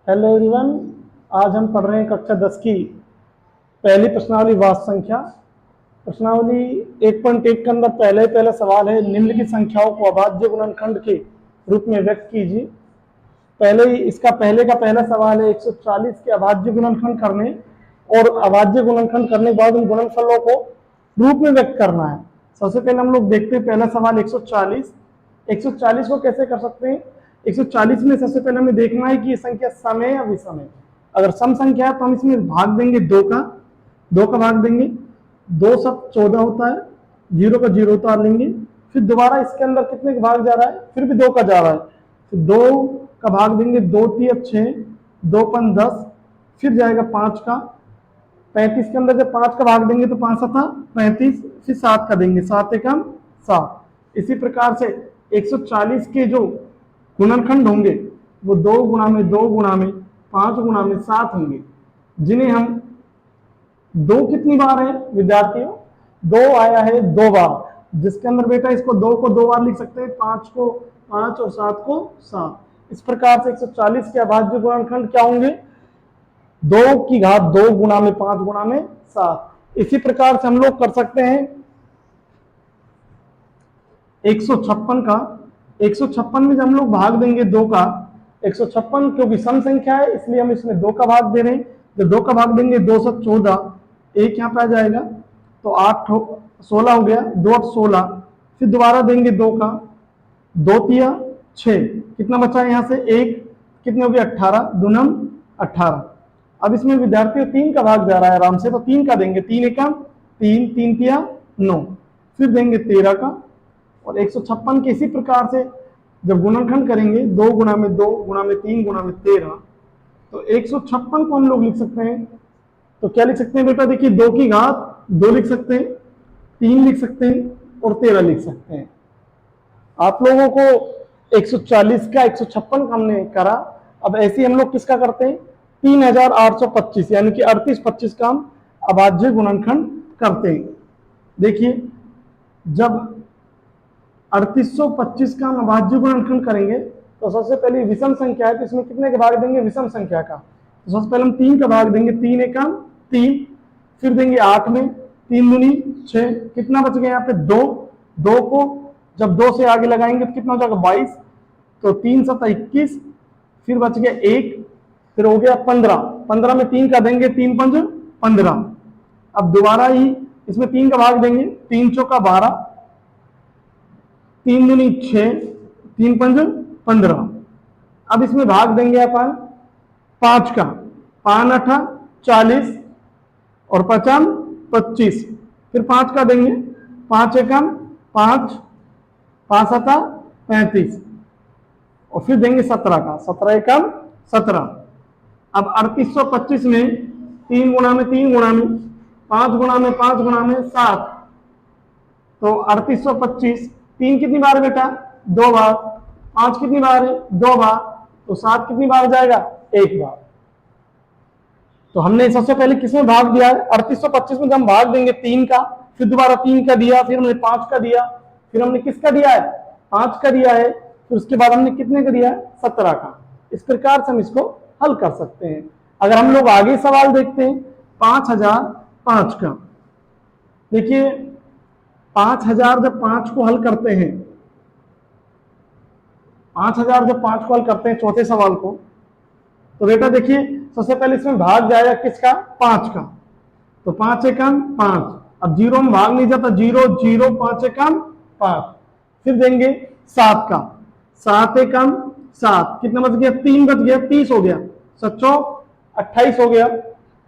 Hello everyone. आज हम पढ़ रहे हैं कक्षा 10 की पहली प्रश्नावली वास्तव संख्या। प्रश्नावली 1.1 के अंदर पहला सवाल है, निम्नलिखित संख्याओं को अभाज्य गुणनखंड के रूप में व्यक्त कीजिए। पहले का पहला सवाल है 140 के अभाज्य गुणनखंड करने और अभाज्य गुणनखंड करने के बाद उन गुणनफलों को रूप में व्यक्त करना है। सबसे पहले हम लोग देखते हैं पहला सवाल 140 को कैसे कर सकते हैं। 140 में सबसे पहले हमें देखना है कि ये संख्या सम है या विषम है। अगर सम संख्या है तो हम इसमें भाग देंगे दो का भाग देंगे। 2 सब 14 होता है, 0 का 0 उतार लेंगे। फिर दोबारा इसके अंदर कितने का भाग जा रहा है, फिर भी 2 का जा रहा है, फिर 2 का भाग देंगे, 2 तिया 6, 2 पन 10, फिर जाएगा 5 का। 35 के अंदर जब 5 का भाग देंगे तो 5 सता 35, फिर 7 का देंगे, 7 एकम 7। इसी प्रकार से 140 के जो गुणनखंड होंगे वो 2 गुणा में 2 गुणा में 5 गुणा में 7 होंगे, जिन्हें हम 2 कितनी बार है विद्यार्थियों, 2 आया है 2 बार, जिसके अंदर बेटा इसको 2 को 2 बार लिख सकते हैं, 5 को 5 और 7 को 7। इस प्रकार से 140 के अभाज्य गुणनखंड क्या होंगे, 2 की घात 2 गुणा में 5 गुणा में 7। इसी प्रकार से हम लोग कर सकते हैं 156 का। 156 में जब हम लोग भाग देंगे 2 का, 156 क्योंकि सम संख्या है इसलिए हम इसमें 2 का भाग दे रहे हैं। जब 2 का भाग देंगे 2 सब 14, एक यहाँ पे आ जाएगा तो 8 16 हो गया, 2 8 16। फिर दोबारा देंगे 2 का, 2 तिया 6, कितना बचा यहाँ से 1, कितने हो गया 18, दूनम 18। अब इसमें विद्यार्थियों 3 का भाग जा रहा है आराम से, तो 3 का देंगे, 3 एकम 3, 3 तिया 9, फिर देंगे 13 का। और 156 के इसी प्रकार से जब गुणनखंड करेंगे 2 गुणा में 2 गुणा में 3 गुणा में 13, तो 156 को हम लोग लिख सकते हैं। तो क्या लिख सकते हैं बेटा, देखिए 2 की घात 2 लिख सकते हैं, 3 लिख सकते हैं और 13 लिख सकते हैं। आप लोगों को 140 का 156 का हमने करा, अब ऐसे ही हम लोग किसका करते हैं, 3825 यानी कि 3825 का हम अभाज्य गुणनखंड करते हैं। देखिए जब 3825 का हम अभाज्य गुणनखंड करेंगे तो सबसे पहले विषम संख्या है तो इसमें कितने का भाग देंगे, विषम संख्या का। तो सबसे पहले हम 3 का भाग देंगे, 3 एकम 3, फिर देंगे 8 में, 3 दूनी 6, कितना बच गया यहाँ पे 2, 2 को जब 2 से आगे लगाएंगे तो कितना हो जाएगा 22, तो 3 सता 21, फिर बच गया 1, फिर हो गया 15, 15 में 3 का देंगे, 3 पंज 15। अब दोबारा ही इसमें 3 का भाग देंगे, 3 चौका 12, 3 दूनी 6, 3 पंज 15। अब इसमें भाग देंगे अपन 5 का, 5 8 40 और 5 25, फिर 5 का देंगे, 5 एकम 5, 5 7 35 और फिर देंगे 17 का, 17 एकम 17। अब 3825 में 3 गुणा में 3 गुणा में 5 गुणा में 5 गुणा में 7, तो 3825 3 कितनी बार बेटा 2 बार, 5 कितनी बार है 2 बार, तो 7 कितनी बार जाएगा 1 बार। तो हमने सबसे पहले किसमें भाग दिया है 3825 में, जब हम भाग देंगे 3 का, फिर दोबारा 3 का दिया, फिर हमने 5 का दिया, फिर हमने किसका दिया है 5 का दिया है, फिर उसके बाद हमने कितने का दिया है 17 का। इस प्रकार से हम इसको हल कर सकते हैं। अगर हम लोग आगे सवाल देखते हैं 5005 का, देखिए 5000 जब 5 को हल करते हैं, 5000 जब 5 को हल करते हैं चौथे सवाल को, तो बेटा देखिए सबसे पहले इसमें भाग जाएगा किसका 5 का, तो 5 एकम 5, अब 0 में भाग नहीं जाता, 0 0 5 एकम 5, फिर देंगे 7 का, 7 एकम 7, कितना बच गया 3 बच गया, 30 हो गया, 7 28 हो गया,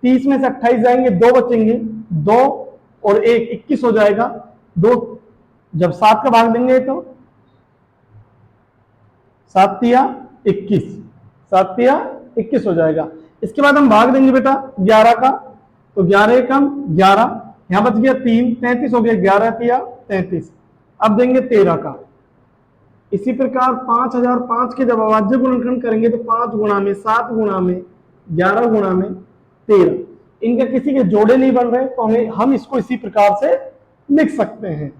30 में से 28 जाएंगे 2 बचेंगे, 2 और 1 21 हो जाएगा, 2 जब 7 का भाग देंगे तो 7 तिया 21, 7 तिया 21 हो जाएगा। इसके बाद हम भाग देंगे बेटा 11 का, तो 11 एकम 11, यहां बच गया 3, 33 हो गया, 11 तिया 33। अब देंगे 13 का। इसी प्रकार 5005 के जब अभाज्य गुणनखंड करेंगे तो 5 गुणा में 7 गुणा में 11 गुणा में 13, इनके किसी के जोड़े नहीं बन रहे, तो हम इसको इसी प्रकार से लिख सकते हैं।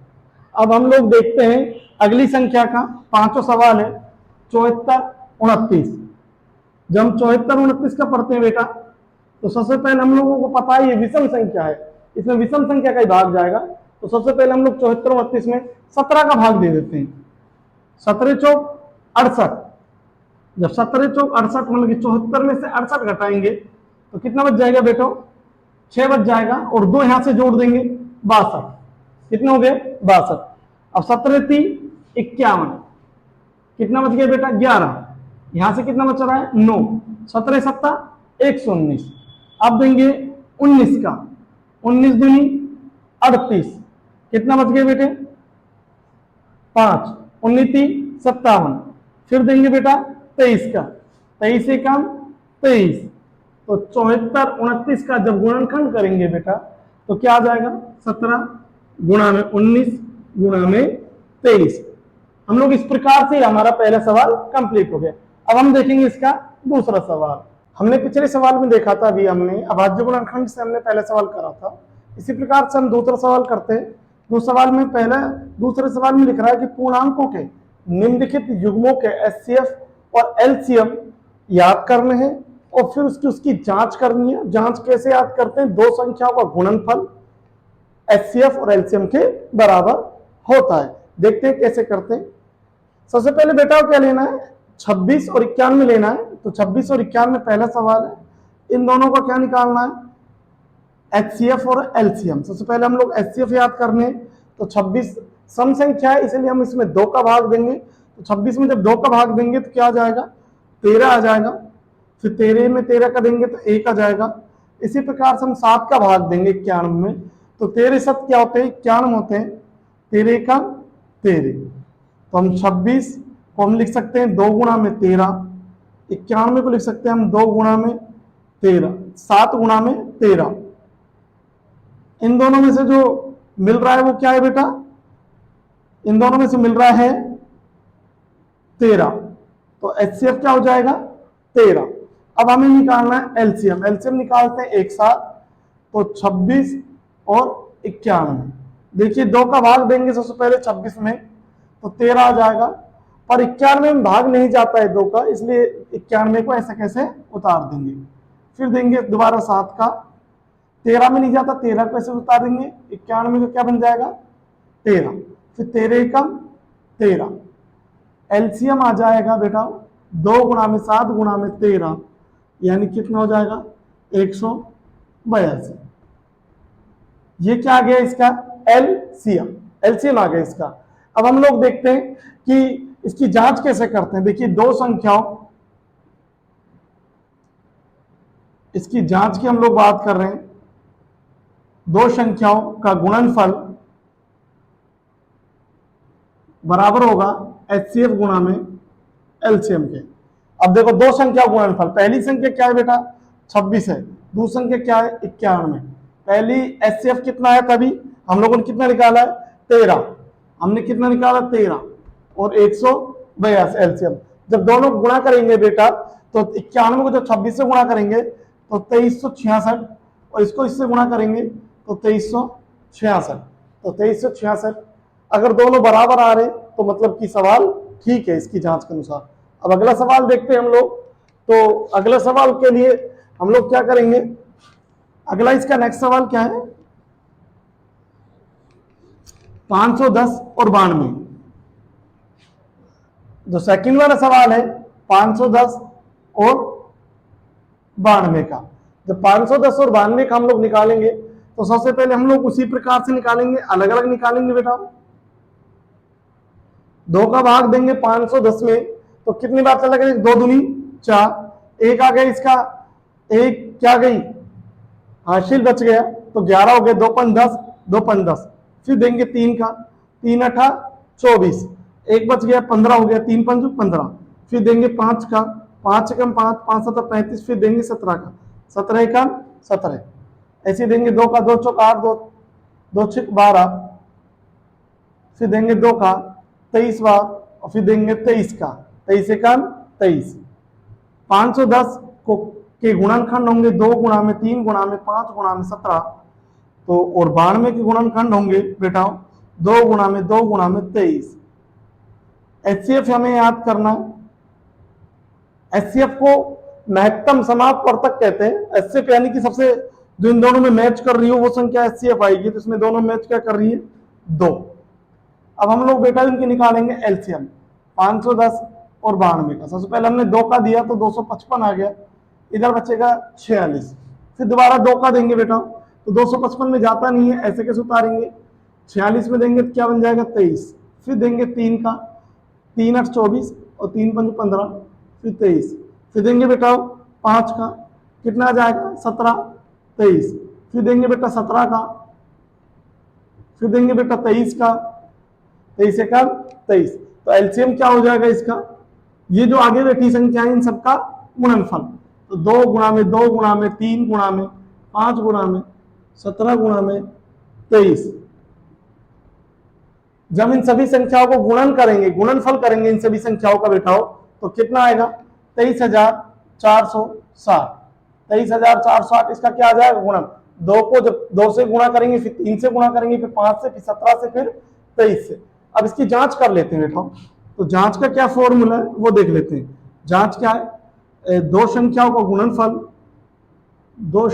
अब हम लोग देखते हैं अगली संख्या का, 5वां सवाल है 74 29। जब हम 74 29 का पढ़ते हैं बेटा, तो सबसे पहले हम लोगों को पता है ये विषम संख्या है, इसमें विषम संख्या का ही भाग जाएगा। तो सबसे पहले हम लोग 74 29 में 17 का भाग दे देते हैं। 17 चौक 68, जब 17 चौक 68 मतलब कि 74 में से 68 घटाएंगे तो कितना बच जाएगा बेटा, 6 बच जाएगा, और 2 यहां से जोड़ देंगे 62, कितने हो गए 62। अब 17 3 51, कितना बच गया बेटा 11, यहां से कितना बच रहा है 9, 17 7 119। अब देंगे 19 का, 19 दूनी 38, कितना बच गया बेटे 5, 19 3 57। फिर देंगे बेटा 23 का, 23 से कम 23। तो 74 29 का जब गुणनखंड करेंगे बेटा तो क्या आ जाएगा 17 गुणा में 19 गुणा में 23। हम लोग इस प्रकार से हमारा पहला सवाल कंप्लीट हो गया। अब हम देखेंगे इसका दूसरा सवाल। हमने पिछले सवाल में देखा था, अभी हमने अभाज्य गुणनखंड से हमने पहला सवाल करा था, इसी प्रकार से हम दूसरा सवाल करते हैं। दूसरे सवाल में लिख रहा है कि पूर्णांकों के निम्नलिखित युग्मों के एचसीएफ और एलसीएम याद करने हैं और फिर उसकी जांच करनी है। जांच कैसे याद करते हैं, दो संख्याओं का गुणनफल एचसीएफ और एलसीएम के बराबर होता है। देखते हैं कैसे करते हैं। सबसे पहले बेटा क्या लेना है, 26 और 91 लेना है। तो 26 और 91 पहला सवाल है, इन दोनों का क्या निकालना है, एचसीएफ और एलसीएम। सबसे पहले हम लोग एचसीएफ याद करने, तो 26 सम संख्या है इसलिए हम इसमें 2 का भाग देंगे। तो 26 में जब 2 का भाग देंगे तो क्या आ जाएगा 13 आ जाएगा। फिर 13 में 13 का देंगे तो 1 आ जाएगा। इसी प्रकार से हम 7 का भाग देंगे 91 में, तो 13 7 क्या होते हैं 91 होते हैं, 13 का 13। तो हम 26 को हम लिख सकते हैं 2 गुणा में 13, 91 को लिख सकते हैं हम 2 गुणा में 13, 7 गुणा में 13। इन दोनों में से जो मिल रहा है वो क्या है बेटा, इन दोनों में से मिल रहा है 13। तो एचसीएफ क्या हो जाएगा 13। अब हमें निकालना है एलसीएम। एलसीएम निकालते हैं एक साथ, तो 26 और 91। देखिए 2 का भाग देंगे सबसे पहले 26 में तो 13 आ जाएगा, पर 91 में भाग नहीं जाता है 2 का, इसलिए 91 को ऐसे कैसे उतार देंगे। फिर देंगे दोबारा 7 का, 13 में नहीं जाता, 13 को ऐसे उतार देंगे, 91 का क्या बन जाएगा 13। फिर 13 का 13, एलसीएम आ जाएगा बेटा 2 गुणा में 7 गुणा में 13, यानी कितना हो जाएगा 182। ये क्या आ गया इसका एलसीएम, एलसीएम आ गया इसका। अब हम लोग देखते हैं कि इसकी जांच कैसे करते हैं। देखिए दो संख्याओं, इसकी जांच की हम लोग बात कर रहे हैं, दो संख्याओं का गुणनफल बराबर होगा एचसीएफ गुणा में एलसीएम के। अब देखो दो संख्या गुणनफल, पहली संख्या क्या है बेटा 26 है, दूसरी संख्या क्या है 91। पहली एचसीएफ कितना है, तभी हम लोगों ने कितना निकाला है 13, हमने कितना निकाला 13 और 182 एलसीएम। जब दोनों गुणा करेंगे बेटा तो 91 को जब 26 से गुणा करेंगे तो 2366, और इसको इससे गुणा करेंगे तो 2366। तो 2366 अगर दोनों बराबर आ रहे तो मतलब कि सवाल ठीक है इसकी जांच के अनुसार। अब अगला सवाल देखते हैं हम लोग। तो अगला सवाल के लिए हम लोग क्या करेंगे, अगला इसका नेक्स्ट सवाल क्या है 510 और 92। जो सेकंड वाला सवाल है 510 और 92 का, जब 510 और 92 का हम लोग निकालेंगे तो सबसे पहले हम लोग उसी प्रकार से निकालेंगे, अलग अलग निकालेंगे बेटा। 2 का भाग देंगे 510 में तो कितनी बार चला गया 2 दूनी 4, 1 आ गया इसका, 1 क्या गई हासिल बच गया तो 11 हो गया, 2 5 10, 2 5 10। फिर देंगे 3 का, 3 8 24, 1 बच गया 15 हो गया, 3 5 15। फिर देंगे 5 का, 5 कम 5, 5 7 35। फिर देंगे 17 का, 17 का 17। ऐसे देंगे 2 का, 2 चौक 8, 2 6 12। फिर देंगे 2 का 23 बार, और फिर देंगे 23 का, 23 का 23। 510 को के गुणनखंड होंगे 2 गुणा में 3 गुणा में 5 गुणा में 17। तो और 92 के गुणनखंड होंगे बेटा 2 गुणा में 2 गुणा में 23। एचसीएफ हमें याद करना है, एचसीएफ को महत्तम समापवर्तक कहते हैं। एचसीएफ यानी कि सबसे जो इन दोनों में मैच कर रही हो वो संख्या एचसीएफ आएगी, तो इसमें दोनों मैच क्या कर रही है, 2। अब हम लोग बेटा इनके निकालेंगे एलसीएम 510 और 92 का। सबसे पहले हमने 2 का दिया तो 255 आ गया, इधर बचेगा 46, फिर दोबारा 2 का देंगे बेटा तो 255 में जाता नहीं है, ऐसे कैसे उतारेंगे, 46 में देंगे तो क्या बन जाएगा 23, फिर देंगे 3 का, 3 8 24 और 3 5 15, फिर 23, फिर देंगे बेटा 5 का, कितना आ जाएगा 17, 23, फिर देंगे बेटा 17 का, फिर देंगे बेटा 23 का, 23 का 23, तो एलसीएम क्या हो जाएगा इसका, ये जो आगे बैठी संख्या है इन सबका गुणनफल, तो 2 गुणा में 2 गुणा में 3 गुणा में 5 गुणा में 17 गुणा में 23। जब इन सभी संख्याओं को गुणन करेंगे, गुणनफल करेंगे इन सभी संख्याओं का बेटा तो कितना आएगा 23,460। 23,460 इसका क्या आ जाएगा गुणन, 2 को जब 2 से गुणा करेंगे, फिर 3 से गुणा करेंगे, फिर 5 से, फिर 17 से, फिर 23 से। अब इसकी जांच कर लेते हैं बेटा, तो जांच का क्या फॉर्मूला है वो देख लेते हैं। जांच क्या है, 2 संख्याओं का गुणनफल, 2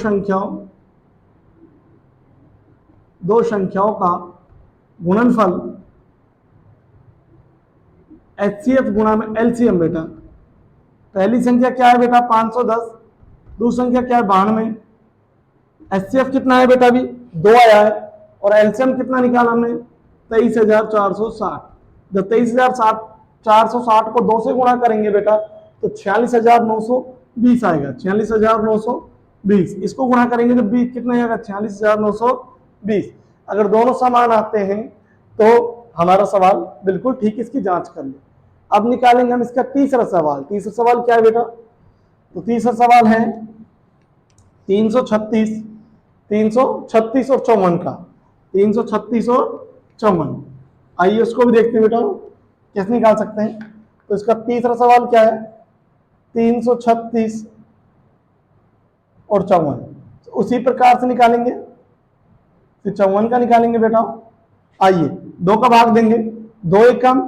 संख्याओं का गुणनफल एचसीएफ गुणा में एलसीएम बेटा। पहली संख्या क्या है बेटा 510, दूसरी संख्या क्या है 92, एचसीएफ कितना है बेटा अभी 2 आया है, और एलसीएम कितना निकाला हमने 23,460। जब 23,460 को 2 से गुणा करेंगे बेटा तो 46,920 आएगा, 46,920। इसको गुणा करेंगे तो 20 कितना आएगा 46,920। अगर दोनों समान आते हैं तो हमारा सवाल बिल्कुल ठीक, इसकी जांच कर ले। अब निकालेंगे हम इसका तीसरा सवाल। तीसरा सवाल क्या है बेटा, तो तीसरा सवाल है 336 और 54 का, 336 और 54। आइए उसको भी देखते हैं बेटा कैसे निकाल सकते हैं। तो इसका तीसरा सवाल क्या है 336 और 54, उसी प्रकार से निकालेंगे, फिर 54 का निकालेंगे बेटा। आइए 2 का भाग देंगे, 2 एकम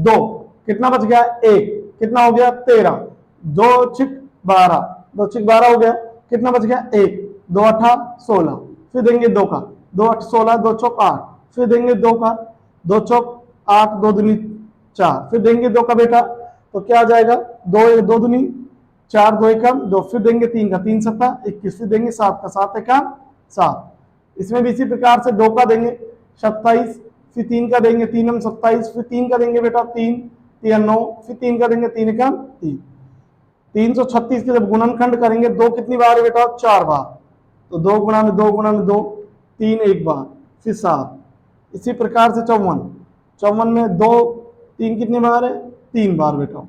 2, कितना बच गया 1, कितना हो गया 13, 2 छिक 12, 2 छिक 12 हो गया, कितना बच गया 1, 2 8 16, फिर देंगे 2 का, 2 8 16, 2 चौक 8, फिर देंगे 2 का, 2 चौक 8, 2 दूनी 4, फिर देंगे 2 का बेटा तो क्या आ जाएगा 2 दूनी 4, 2 एकम 2, फिर देंगे 3 का, 3 7 21, फिर देंगे 7 का, 7 एकम 7। इसमें भी इसी प्रकार से 2 का देंगे 27, फिर 3 का देंगे 3 हम 27, फिर 3 का देंगे बेटा 3 3 9, फिर 3 का देंगे 3 एकम 3। 336 के जब गुणनखंड करेंगे 2 कितनी बार है बेटा 4 बार, तो 2 गुणा में 2 गुणा में 2, 3 एक बार, फिर 7। इसी प्रकार से 54 में 2 3 कितनी बार है 3 बार बेटा।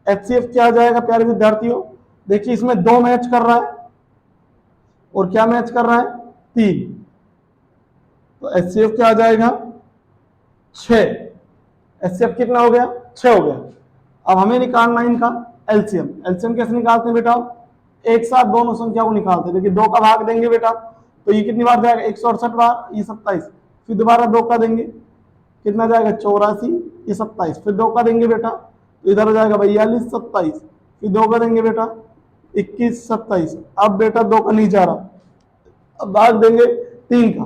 एचसीएफ क्या आ जाएगा प्यारे विद्यार्थियों, देखिए इसमें 2 मैच कर रहा है और क्या मैच कर रहा है 3, तो एचसीएफ क्या आ जाएगा 6। एचसीएफ कितना हो गया 6 हो गया। अब हमें निकालना है इनका एलसीएम। एलसीएम कैसे निकालते हैं बेटा, एक साथ दोनों संख्या को निकालते हैं। देखिए 2 का भाग देंगे बेटा तो ये कितनी बार जाएगा 168 बार, ये 27, फिर दोबारा 2 का देंगे कितना जाएगा 84, ये 27, फिर 2 का देंगे बेटा तो इधर हो जाएगा 42 27, फिर 2 का देंगे बेटा 21 27। अब बेटा 2 का नहीं जा रहा, अब भाग देंगे 3 का,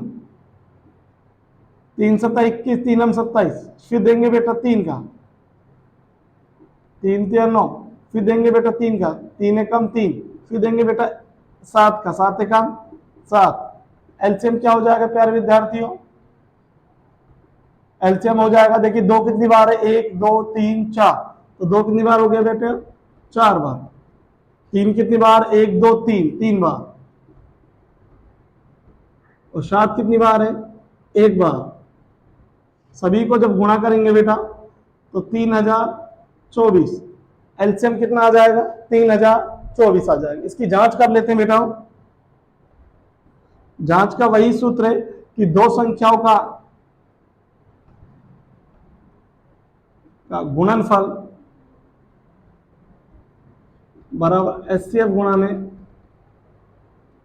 3 7 21, 3 हम 27, फिर देंगे बेटा 3 का, 3 3 9, फिर देंगे बेटा 3 का, 3 एकम 3, फिर देंगे बेटा 7 का, 7 एकम 7। एलसीएम क्या हो जाएगा प्यारे विद्यार्थियों, एलसीएम हो जाएगा, देखिए 2 कितनी बार है 1 2 3 4, तो 2 कितनी बार हो गया बेटे 4 बार, 3 कितनी बार 1 2 3 3 बार, और 7 कितनी बार है 1 बार। सभी को जब गुणा करेंगे बेटा तो 3024, एलसीएम कितना आ जाएगा 3024 आ जाएगा। इसकी जांच कर लेते हैं बेटा। जांच का वही सूत्र है कि 2 संख्याओं का गुणनफल बराबर एचसीएफ गुणा में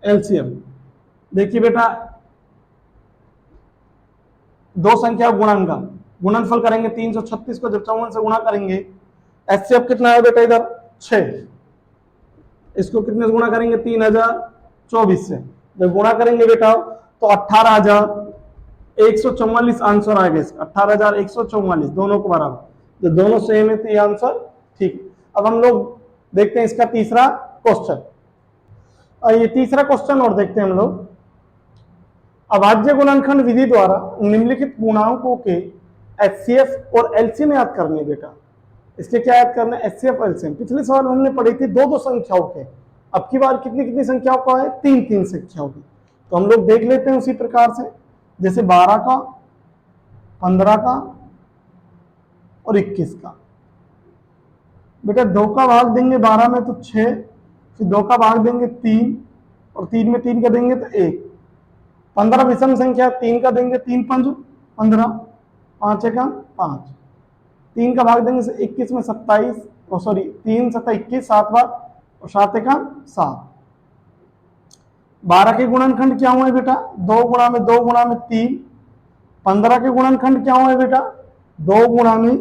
एलसीएम। देखिए बेटा 2 संख्या गुणनफल करेंगे 336 को जब 54 से गुणा करेंगे, एचसीएफ कितना है बेटा इधर 6, इसको कितने से गुणा करेंगे? 3024 से। जब गुणा करेंगे बेटा तो 18,144 आंसर आएगा इसका। 18,144 दोनों को बराबर। जब दोनों सेम है तो ये आंसर ठीक। अब हम लोग देखते हैं इसका तीसरा क्वेश्चन। और ये तीसरा क्वेश्चन और देखते हैं हम लोग। अभाज्य गुणनखंड विधि द्वारा निम्नलिखित पूर्णांकों के एचसीएफ और एलसीएम याद करने बेटा। इसके क्या याद करना है? एचसीएफ और एलसीएम। पिछले सवाल में हमने पढ़ी थी दो दो संख्याओं के, अब की बार कितनी कितनी संख्याओं का है? तीन तीन संख्याओं की। तो हम लोग देख लेते हैं उसी प्रकार से, जैसे 12 का, 15 का और 21 का। बेटा 2 का भाग देंगे 12 में तो 6, फिर 2 का भाग देंगे 3, और 3 में 3 का देंगे तो 1। 15 विषम संख्या, 3 का देंगे 3 पंज 15, 5 एकम 5। 3 का भाग देंगे 21 में 27, सॉरी 3 7 21, 7 बार और 7 एकम 7। 12 के गुणनखंड क्या हुए बेटा? 2 गुणा में 2 गुणा में 3। 15 के गुणनखंड क्या हुए बेटा? 2 गुणा में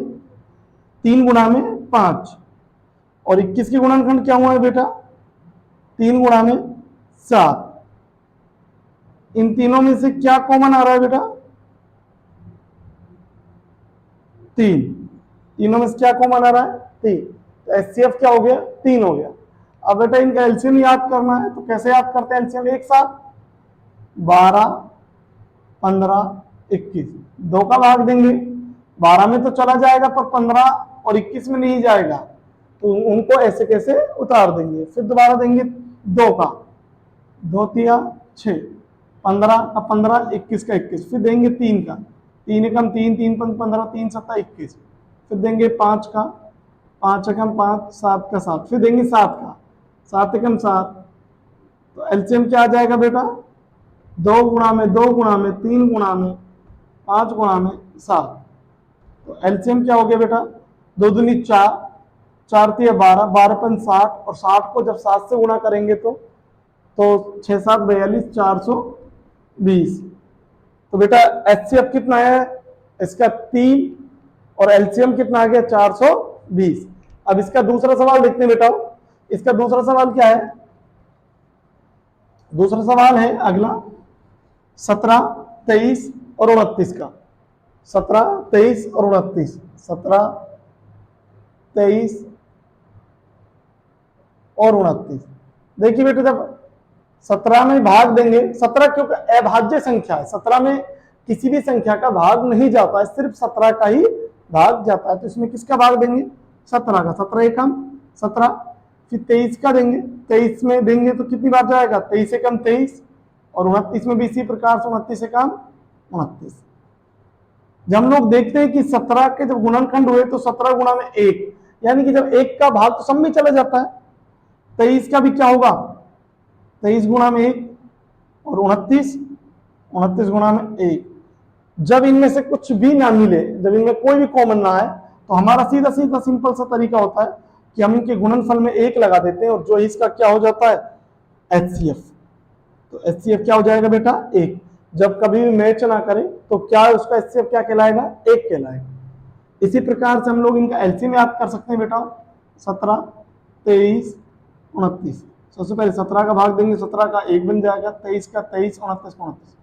3 गुणा में 5। और 21 के गुणनखंड क्या हुआ है बेटा? 3 गुणा में 7। इन तीनों में से क्या कॉमन आ रहा है बेटा? 3। तीनों में से क्या कॉमन आ रहा है? 3। तो एचसीएफ क्या हो गया? 3 हो गया। अब बेटा इनका एलसीएम याद करना है, तो कैसे याद करते हैं एलसीएम? एक साथ 12, 15, 21। 2 का भाग देंगे, 12 में तो चला जाएगा पर 15 और 21 में नहीं जाएगा, तो उनको ऐसे कैसे उतार देंगे। फिर दोबारा देंगे 2 का, 2 तिया 6, 15 का 15, 21 का 21। फिर देंगे 3 का, 3 एकम 3, 3 पंच 15, 3 सत्ता 21। फिर देंगे 5 का, 5 एकम 5, 7 का 7। फिर देंगे 7 का, 7 एकम 7। तो एलसीएम क्या आ जाएगा बेटा? 2 गुणा में 2 गुणा में 3 गुणा में 5 गुणा में 7। तो एलसीएम क्या हो गया बेटा? 2 दूनी 4, 4 तिया 12, 12 पंच 60, और 60 को जब 7 से गुणा करेंगे तो 6 7 42, 420। तो बेटा एचसीएफ कितना है इसका? 3, और एलसीएम कितना आ गया? 420। अब इसका दूसरा सवाल देखते हैं बेटा। इसका दूसरा सवाल क्या है? दूसरा सवाल है अगला 17, 23 और 29 का। 17, 23 और 29। 17, 23 और 29। देखिए बेटे जब 17 में भाग देंगे, 17 क्योंकि अभाज्य संख्या है, 17 में किसी भी संख्या का भाग नहीं जाता है, सिर्फ 17 का ही भाग जाता है। तो इसमें किसका भाग देंगे? 17 का। 17 एकम 17। फिर 23 का देंगे, 23 में देंगे तो कितनी बार जाएगा? 23 एकम 23, और 29 में भी इसी प्रकार से 29 एकम 29। जब हम लोग देखते हैं कि 17 के जब गुणनखंड हुए तो 17 गुणा में 1, यानी कि जब 1 का भाग तो सब में चला जाता है। 23 का भी क्या होगा? 23 गुणा में 1, और 29 गुणा में 1। जब इनमें से कुछ भी ना मिले, जब इनमें कोई भी कॉमन ना है, तो हमारा सीधा सीधा सिंपल सा तरीका होता है कि हम इनके गुणनफल में 1 लगा देते हैं, और जो इसका क्या हो जाता है? एचसीएफ। तो एचसीएफ क्या हो जाएगा बेटा? 1। जब कभी भी मैच ना करें तो क्या उसका एचसीएफ क्या कहलाएगा? 1 कहलाएगा। इसी प्रकार से हम लोग इनका एलसीएम याद कर सकते हैं बेटा। 17, 23, 29। सबसे पहले 17 का भाग देंगे, 17 का 1 बन जाएगा, 23 का 23, 29 का 29।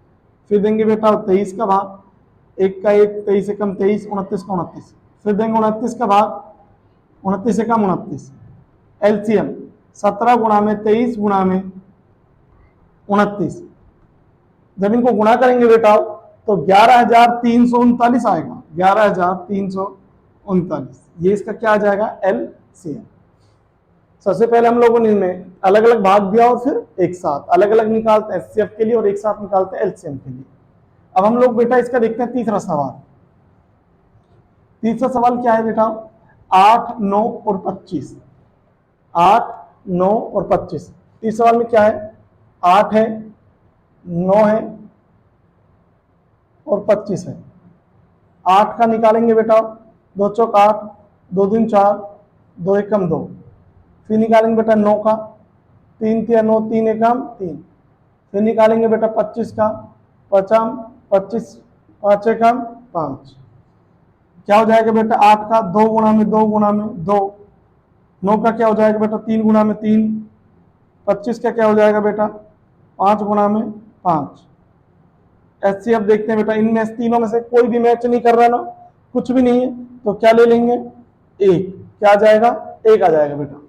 फिर देंगे बेटा 23 का भाग, 1 का 1, 23 एकम 23, 29 का 29। फिर देंगे 29 का भाग, 29 एकम 29। एलसीएम 17 गुणा में 23 गुणा में 29। जब इनको गुणा करेंगे बेटा तो 11,339 आएगा। 11,339, ये इसका क्या आ जाएगा? एलसीएम। सबसे पहले हम लोगों ने इनमें अलग अलग भाग दिया और फिर एक साथ अलग अलग निकालते हैं एचसीएफ के लिए और एक साथ निकालते हैं एलसीएम के लिए। अब हम लोग बेटा इसका देखते हैं तीसरा सवाल। तीसरा सवाल क्या है बेटा? 8, 9 और 25। 8, 9 और 25। तीसरे सवाल में क्या है? 8 है, 9 है और 25 है। 8 का निकालेंगे बेटा, 2 चौक 8, 2 दूनी 4, 2 एकम 2। फिर निकालेंगे बेटा 9 का, 3 तिया 9, 3 एकम 3। फिर निकालेंगे बेटा 25 का, 5 25, 5 एकम 5। क्या हो जाएगा बेटा? 8 का 2 गुणा में 2 गुणा में 2। 9 का क्या हो जाएगा बेटा? 3 गुणा में 3। 25 का क्या हो जाएगा बेटा 5 गुना में 5। HCF देखते हैं बेटा, इनमें तीनों में से कोई भी मैच नहीं कर रहा ना, कुछ भी नहीं है, तो क्या ले लेंगे 1, क्या आ जाएगा 1 आ जाएगा बेटा।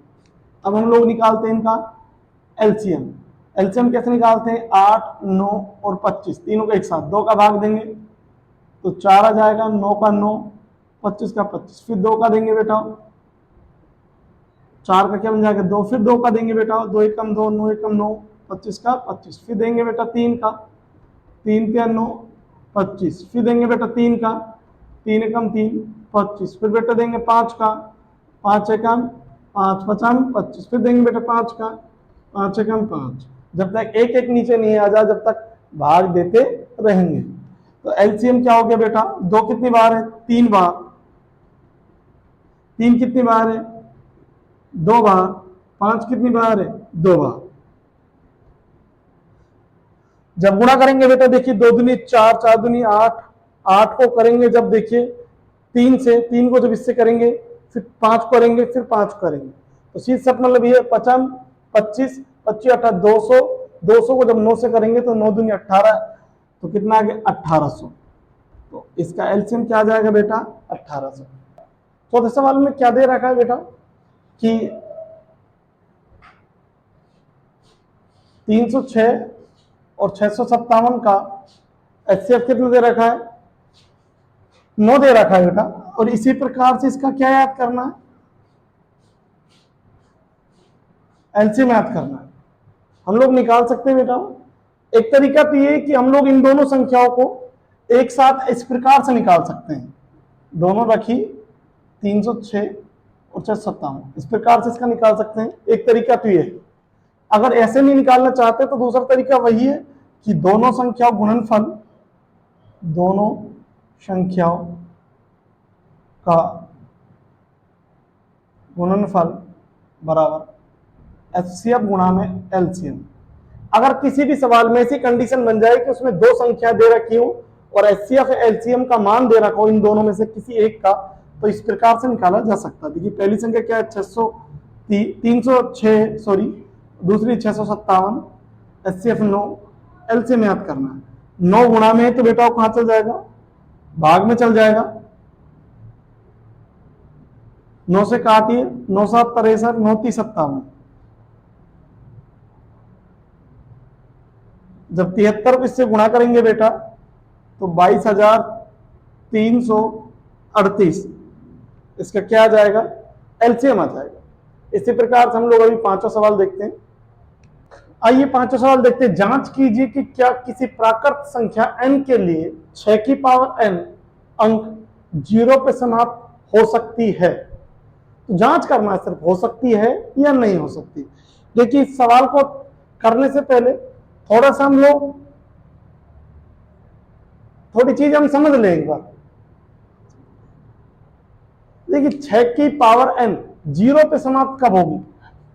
अब हम लोग निकालते हैं इनका एलसीएम। एलसीएम कैसे निकालते हैं 8, 9 और 25 तीनों को एक साथ 2 का भाग देंगे तो 4 आ जाएगा, 9 का 9, 25 का 25, फिर 2 का देंगे बेटा, 4 का क्या बन जाएगा 2, फिर 2 का देंगे बेटा, 2 एकम 2, 9 एकम 9, 25 का 25, फिर देंगे बेटा 3 का, 3 के 9, 25, फिर देंगे बेटा 3 का, 3 एकम 3, 25, फिर बेटा देंगे 5 का, 5 एकम 5, 5 25, फिर देंगे बेटा 5 का, 5 एकम 5। जब तक एक एक नीचे नहीं आ जाए जब तक भाग देते रहेंगे। तो एलसीएम क्या हो गया बेटा, 2 कितनी बार है 3 बार, 3 कितनी बार है 2 बार, 5 कितनी बार है 2 बार। जब गुणा करेंगे बेटा देखिए 2 दूनी 4, 4 दूनी 8, 8 को करेंगे जब देखिए 3 से, 3 को जब इससे करेंगे फिर 5 करेंगे फिर 5 करेंगे, तो सीध से अपना मतलब ये 55, 25, 25 18 200, 200 को जब 9 से करेंगे तो 9 दूनी 18, तो कितना आ गया 1800। तो इसका एलसीएम क्या आ जाएगा बेटा 1800। चौथे सवाल में क्या दे रखा है बेटा कि 306 और 657 का HCF कितना दे रखा है 9 दे रखा है बेटा, और इसी प्रकार से इसका क्या याद करना है एलसीएम याद करना है। हम लोग निकाल सकते हैं बेटा, एक तरीका तो ये कि हम लोग इन दोनों संख्याओं को एक साथ इस प्रकार से निकाल सकते हैं, दोनों रखी 306 और 657, इस प्रकार से इसका निकाल सकते हैं। एक तरीका तो ये है। अगर ऐसे नहीं निकालना चाहते तो दूसरा तरीका वही है कि दोनों संख्याओं गुणनफल, दोनों संख्याओं का गुणनफल बराबर HCF गुणा में LCM। अगर किसी भी सवाल में ऐसी कंडीशन बन जाए कि उसमें 2 संख्या दे रखी हो और HCF LCM का मान दे रखा हो इन दोनों में से किसी एक का, तो इस प्रकार से निकाला जा सकता है। देखिए पहली संख्या क्या है 306 सॉरी, दूसरी 657, HCF 9, LCM याद करना है। 9 गुणा में है तो बेटा कहां चल जाएगा भाग में चल जाएगा, 9 से काटिए 9 7 63, 9 3 57, जब 73 को इससे गुणा करेंगे बेटा तो 22,338, इसका क्या आ जाएगा एलसीएम आ जाएगा। इसी प्रकार से हम लोग अभी 5वां सवाल देखते हैं। आइए 5वां सवाल देखते हैं। जांच कीजिए कि क्या किसी प्राकृत संख्या n के लिए 6 की पावर n अंक 0 पे समाप्त हो सकती है। तो जांच करना है सिर्फ हो सकती है या नहीं हो सकती। देखिए इस सवाल को करने से पहले थोड़ा सा हम लोग थोड़ी चीज हम समझ लें एक बार। देखिए 6 की पावर n 0 पे समाप्त कब होगी,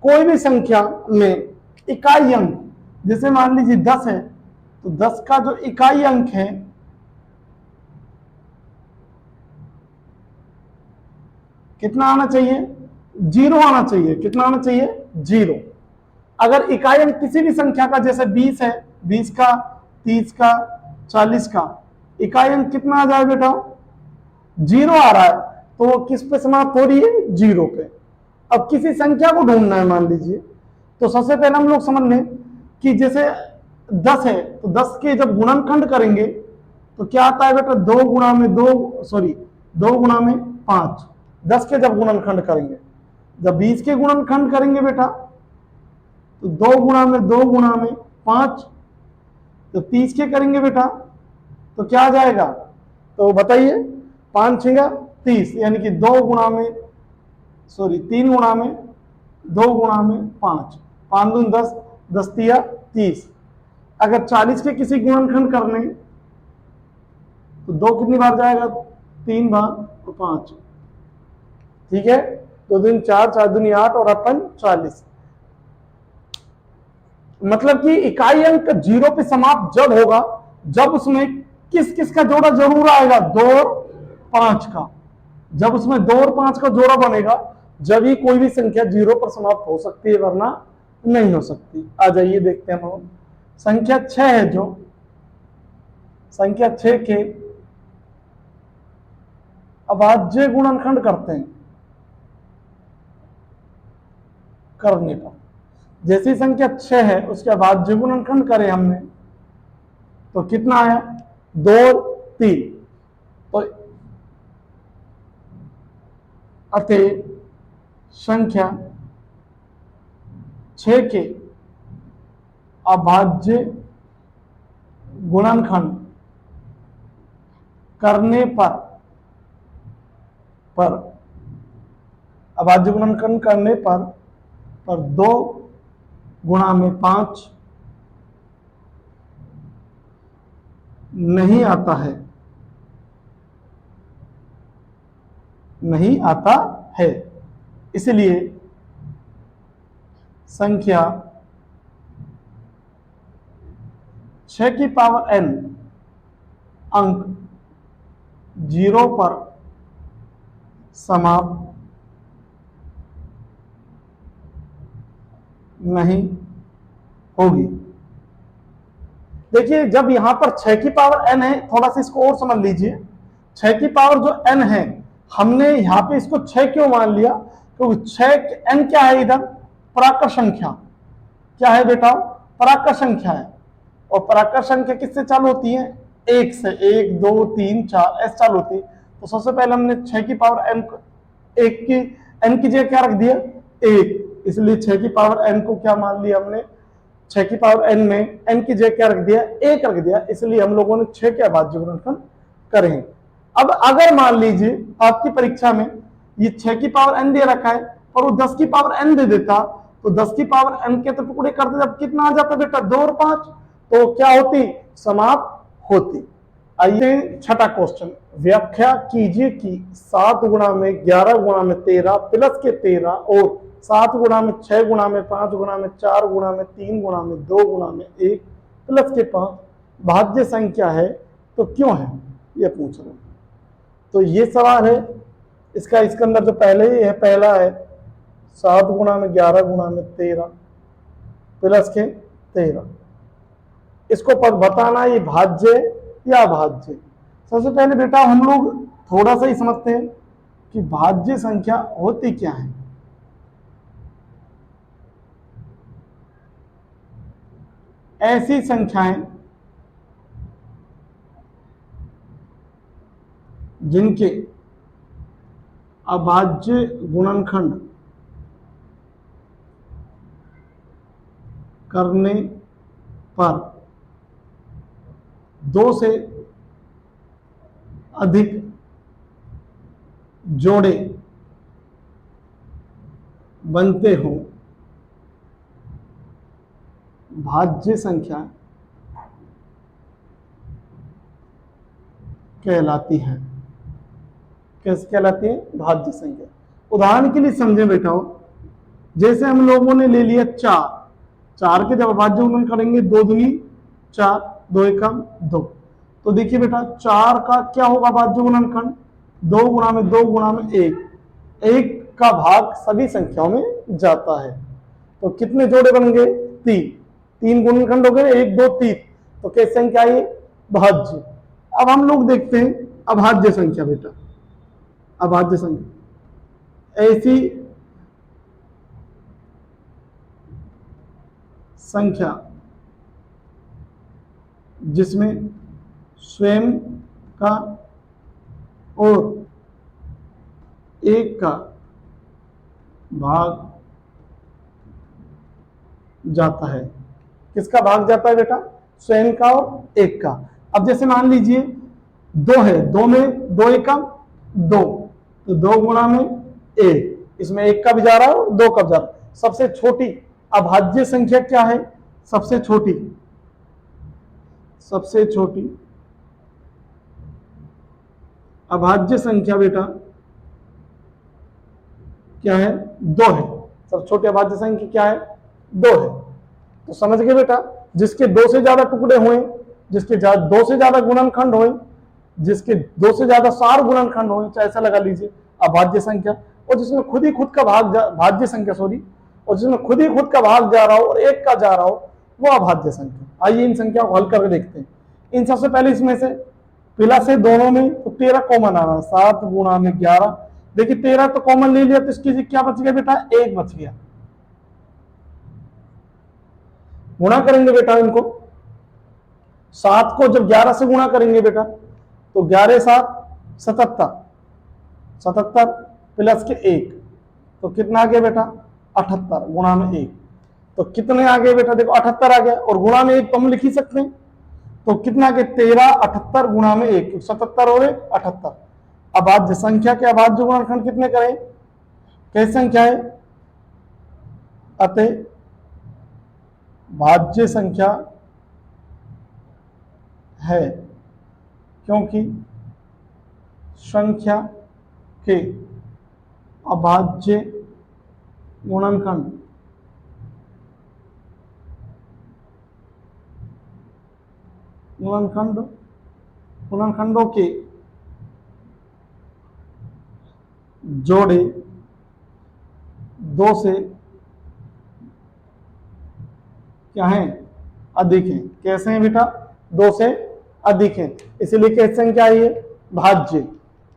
कोई भी संख्या में इकाई अंक, जैसे मान लीजिए 10 है तो 10 का जो इकाई अंक है कितना आना चाहिए 0 आना चाहिए। कितना आना चाहिए 0। अगर इकाई अंक किसी भी संख्या का, जैसे 20 है, 20 का 30 का 40 का इकाई अंक कितना आ जाए बेटा 0 आ रहा है, तो वो किस पे समाप्त हो रही है 0 पे। अब किसी संख्या को ढूंढना है मान लीजिए, तो सबसे पहले हम लोग समझ लें कि जैसे 10 है तो 10 के जब गुणनखंड करेंगे तो क्या आता है बेटा 2 गुणा में 5। 10 के जब गुणनखंड करेंगे, जब 20 के गुणनखंड करेंगे बेटा तो 2 गुणा में 5, तो 30 के करेंगे बेटा तो क्या आ जाएगा, तो बताइए 5 6 30, यानी कि 3 गुणा में 2 गुणा में 5, 5 दूनी 10, 10 तिया 30। अगर 40 के किसी गुणनखंड करने तो 2 कितनी बार जाएगा 3 बार और 5, ठीक है, 2 दूनी 4, 4 दूनी 8 और अपन 40। मतलब कि इकाई अंक 0 पे समाप्त जब होगा जब उसमें किस किस का जोड़ा जरूर आएगा 2 और 5 का। जब उसमें 2 और 5 का जोड़ा बनेगा जब ही कोई भी संख्या 0 पर समाप्त हो सकती है, वरना नहीं हो सकती। आ जाइए देखते हैं हम। संख्या 6 है जो, संख्या 6 के अभाज्य गुणनखंड करते हैं करने पर, जैसी संख्या 6 है उसके अभाज्य गुणनखंड करे हमने तो कितना आया 2 3। तो अतः संख्या 6 के अभाज्य गुणनखंड करने पर अभाज्य गुणनखंड करने पर 2 गुणा में 5 नहीं आता है, नहीं आता है। इसलिए संख्या 6 की पावर n अंक 0 पर समाप्त नहीं होगी। देखिए जब यहां पर 6 की पावर n है, थोड़ा सा इसको और समझ लीजिए। 6 की पावर जो n है, हमने यहां पे इसको 6 क्यों मान लिया? क्योंकि 6 n क्या है इधर? पराक्कड़ संख्या। क्या है बेटा? पराक्कड़ संख्या है। और पराक्कड़ संख्या किससे चालू होती है? 1 से। 1 2 3 4 ऐसे चालू होती है। तो सबसे पहले हमने 6 की पावर n को एक की n की जगह क्या रख दिया? 1। इसलिए 6 की पावर n को क्या मान लिया हमने? 6 की पावर n में n की जगह क्या रख दिया? 1 रख दिया। इसलिए हम लोगों ने 6 के अभाज्य गुणनखंड करे हैं। अब अगर मान लीजिए आपकी परीक्षा में ये 6 की पावर n दे रखा है और वो 10 की पावर n दे देता, तो 10 की पावर n के तो टुकड़े करते जब कितना आ जाता बेटा? 2 और 5। तो क्या होती? समाप्त होती। आइए छठा क्वेश्चन, व्याख्या कीजिए कि 7 गुणा में 11 गुणा में 13 प्लस के 13 और 7 गुणा में 6 गुणा में 5 गुणा में 4 गुणा में 3 गुणा में 2 गुणा में 1 प्लस के 5 भाज्य संख्या है तो क्यों है? ये पूछ रहे हैं। तो ये सवाल है इसका। इसके अंदर जो पहले ही है, पहला है 7 गुणा में 11 गुणा में 13 प्लस के 13। इसको बताना ये भाज्य या अभाज्य। सबसे पहले बेटा हम लोग थोड़ा सा ही समझते हैं कि भाज्य संख्या होती क्या है। ऐसी संख्याएं जिनके अभाज्य गुणनखंड करने पर 2 से अधिक जोड़े बनते हों भाज्य संख्या कहलाती है। कैसे कहलाती है? भाज्य संख्या। उदाहरण के लिए समझें बेटा, जैसे हम लोगों ने ले लिया 4 के जब अभाज्य गुणन करेंगे 2 दूनी 4, 2 एकम 2। तो देखिए बेटा 4 का क्या होगा भाज्य गुणनखंड? 2 गुणा में 2 गुणा में 1 का भाग सभी संख्याओं में जाता है। तो कितने जोड़े बन गए? 3 गुणनखंड हो गए, 1 2 3। तो कैसी संख्या है? भाज्य। अब हम लोग देखते हैं अभाज्य संख्या बेटा। अभाज्य संख्या ऐसी संख्या जिसमें स्वयं का और 1 का भाग जाता है। किसका भाग जाता है बेटा? स्वयं का और 1 का। अब जैसे मान लीजिए 2 है, 2 में 2 एकम 2, तो 2 गुणा में 1, इसमें 1 का भी जा रहा है और 2 का भी जा रहा है। सबसे छोटी अभाज्य संख्या क्या है? सबसे छोटी अभाज्य संख्या बेटा क्या है? 2 है। सबसे छोटी अभाज्य संख्या क्या है? 2 है। तो समझ गए बेटा, जिसके 2 से ज्यादा टुकड़े हुए, जिसके 2 से ज्यादा गुणनखंड हुए, जिसके 2 से ज्यादा सार गुणनखंड हुए, चाहे ऐसा लगा लीजिए अभाज्य संख्या, और जिसमें खुद ही खुद का भाज्य संख्या और जिसमें खुद ही खुद का भाग जा रहा हो और एक का जा रहा हो, वो अभाज्य संख्या। आइए इन संख्या को हल करके देखते हैं। इन सबसे पहले इसमें से प्लस है दोनों में, तो 13 कॉमन आ रहा है, 7 गुणा में 11। देखिए 13 तो कॉमन ले लिया, तो इसकी क्या बच गया बेटा, 1 बच गया। गुणा करेंगे बेटा इनको, 7 को जब 11 से गुणा करेंगे बेटा, तो 11 7 77, 77 प्लस के 1, तो कितना आ गया बेटा, 78 गुणा में 1। तो कितने आ गए बेटा, देखो 78 आ गया, और गुणा में 1 तो हम लिख ही सकते हैं, तो कितना के 13 78 गुणा में 1, 77 और 1 78। अभाज्य संख्या के अभाज्य गुणनखंड कितने करें, कैसी संख्या है, अतः भाज्य संख्या है, क्योंकि संख्या के अभाज्य गुणनखंड गुणनखंडों के जोड़े 2 से क्या है, अधिक है। कैसे हैं बेटा, 2 से अधिक है, इसीलिए कैसी संख्या आई है, भाज्य।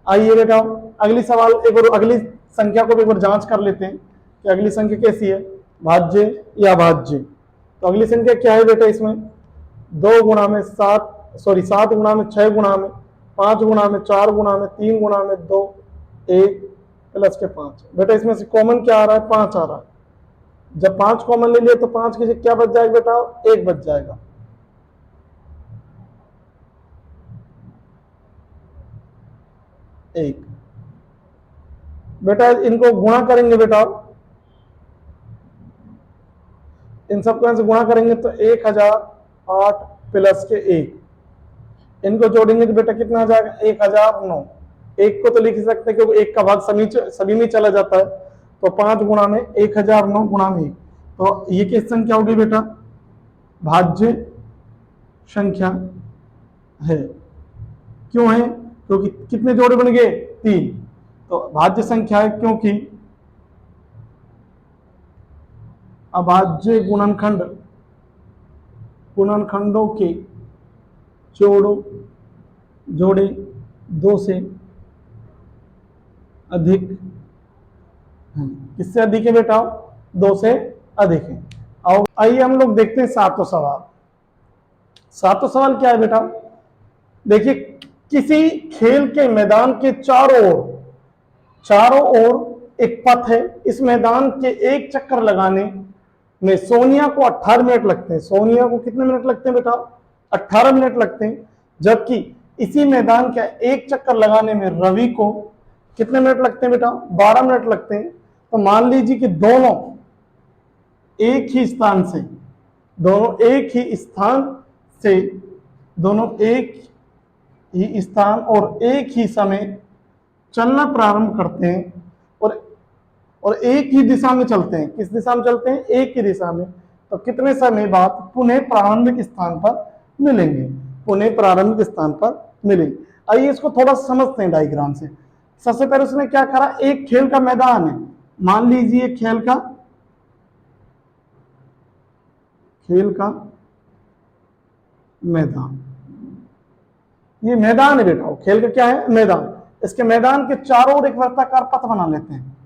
आइए बेटा अगली सवाल एक बार, अगली संख्या को भी एक बार जांच कर लेते हैं कि अगली संख्या कैसी है, भाज्य या भाज्य। तो अगली संख्या क्या है बेटा, इसमें 2 गुणा में 7 गुणा में 6 गुणा में 5 गुणा में 4 गुणा में 3 गुणा में 2 1 प्लस के 5। बेटा इसमें से कॉमन क्या आ रहा है, 5 आ रहा है। जब 5 कॉमन ले लिया तो 5 की जगह क्या बच जाएगा बेटा, 1 बच जाएगा। एक बेटा इनको गुणा करेंगे बेटा, इन सबको ऐसे गुणा करेंगे तो 1008 प्लस के 1, इनको जोड़ेंगे तो बेटा कितना आ जाएगा, 1009। एक को तो लिख सकते हैं क्योंकि एक का भाग सभी में चला जाता है, तो 5 गुणा में 1009 गुणा में 1, तो ये किस संख्या होगी बेटा, भाज्य संख्या है। क्यों है, क्योंकि कितने जोड़े बन गए, 3, तो भाज्य संख्या है, क्योंकि अभाज्य गुणनखंडों के जोड़े 2 से अधिक है। किससे अधिक है बेटा, 2 से अधिक है। और आइए हम लोग देखते हैं सातों सवाल। सातों सवाल क्या है बेटा, देखिए किसी खेल के मैदान के चारों ओर एक पथ है। इस मैदान के एक चक्कर लगाने में सोनिया को 18 मिनट लगते हैं। सोनिया को कितने मिनट लगते हैं बेटा, 18 मिनट लगते हैं। जबकि इसी मैदान का एक चक्कर लगाने में रवि को कितने मिनट लगते हैं बेटा, 12 मिनट लगते हैं। तो मान लीजिए कि दोनों एक ही स्थान और एक ही समय चलना प्रारंभ करते हैं और एक ही दिशा में चलते हैं। किस दिशा में चलते हैं, एक ही दिशा में। तो कितने समय बाद पुनः प्रारंभिक स्थान पर मिलेंगे। आइए इसको थोड़ा समझते हैं डायग्राम से। सबसे पहले उसने क्या करा, एक खेल का मैदान है, मान लीजिए खेल का मैदान, ये मैदान है बेटा, खेल का क्या है, मैदान। इसके मैदान के चारों ओर एक वृत्ताकार पथ बना लेते हैं।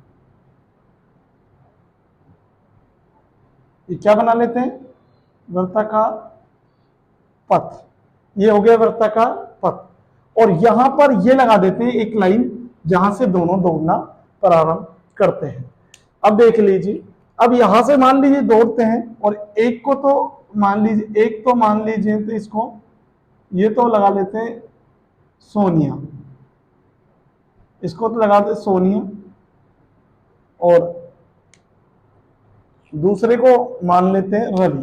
ये क्या बना लेते हैं, वृत्ताकार पथ। ये हो गया वृत्ताकार पथ, और यहां पर ये लगा देते हैं एक लाइन जहां से दोनों दौड़ना प्रारंभ करते हैं। अब देख लीजिए, अब यहां से मान लीजिए दौड़ते हैं, और एक तो मान लीजिए तो इसको ये तो लगा लेते हैं सोनिया, इसको तो लगा देते सोनिया, और दूसरे को मान लेते हैं रवि।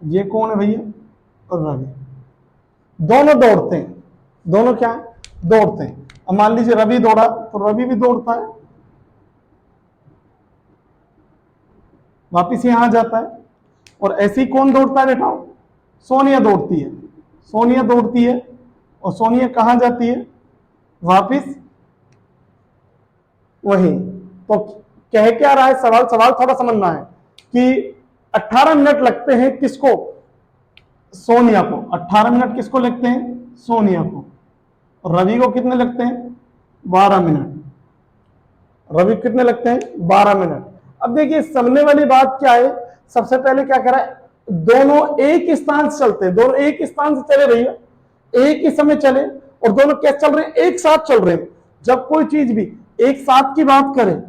ये कौन है भैया, रवि। दोनों दौड़ते हैं, दोनों क्या है, दौड़ते हैं। अब मान लीजिए रवि दौड़ा तो रवि भी दौड़ता है, वापिस यहां जाता है। और ऐसे ही कौन दौड़ता है बेटा, सोनिया दौड़ती है। और सोनिया कहां जाती है, वापिस वही तो कह क्या रहा है सवाल, सवाल थोड़ा समझना है कि 18 मिनट लगते हैं किसको, सोनिया को। 18 मिनट किसको लगते हैं, सोनिया को। रवि को कितने लगते हैं, 12 मिनट। रवि कितने लगते हैं, 12 मिनट। अब देखिए समझने वाली बात क्या है, सबसे पहले क्या कह रहा है, दोनों एक स्थान से चलते हैं, दोनों एक स्थान से चले भैया, एक ही समय चले, और दोनों कैसे चल रहे हैं, एक साथ चल रहे हैं। जब कोई चीज भी एक साथ की बात करें,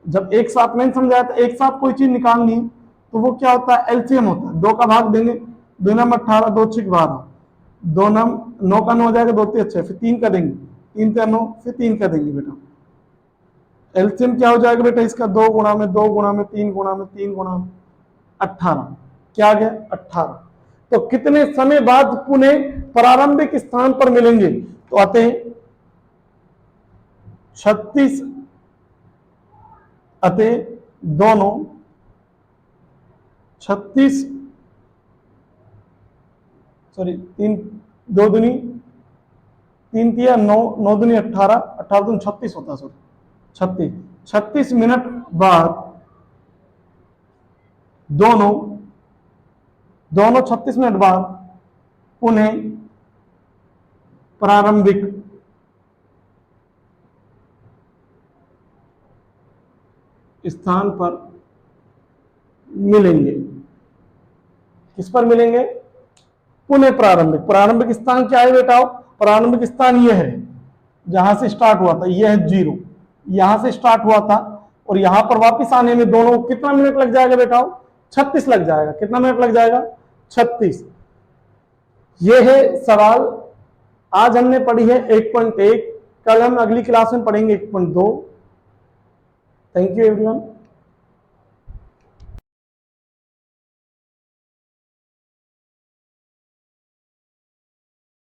जब एक साथ नहीं समझाया तो एक साथ कोई चीज निकालनी है तो वो क्या होता है, एलसीएम होता है। 2 का भाग देंगे, 2 नम 18, 2 6 12, 2 नम 9 का 9 हो जाएगा, 2 3 6, फिर 3 का देंगे, 3 का 9, फिर 3 का देंगे बेटा। एलसीएम क्या हो जाएगा बेटा इसका, 2 गुणा में 2 गुणा में 3 गुणा में 3 गुणा में 18, क्या आ गया 18। तो कितने समय बाद पुनः प्रारंभिक स्थान पर मिलेंगे, तो आते हैं 36 अतः दोनों 36, सॉरी 3 2 दूनी 3 तिया 9, 9 दूनी 18, 18 दूनी 36 होता है, सॉरी 36 मिनट बाद दोनों 36 मिनट बाद पुनः प्रारंभिक स्थान पर मिलेंगे। किस पर मिलेंगे, पुनः प्रारंभिक। प्रारंभिक स्थान क्या है बेटा, प्रारंभिक स्थान यह है जहां से स्टार्ट हुआ था, यह है 0, यहां से स्टार्ट हुआ था, और यहां पर वापस आने में दोनों कितना मिनट लग जाएगा बेटा, 36 लग जाएगा। कितना मिनट लग जाएगा, 36। यह है सवाल। आज हमने पढ़ी है 1.1, कल हम अगली क्लास में पढ़ेंगे 1.2। Thank you everyone.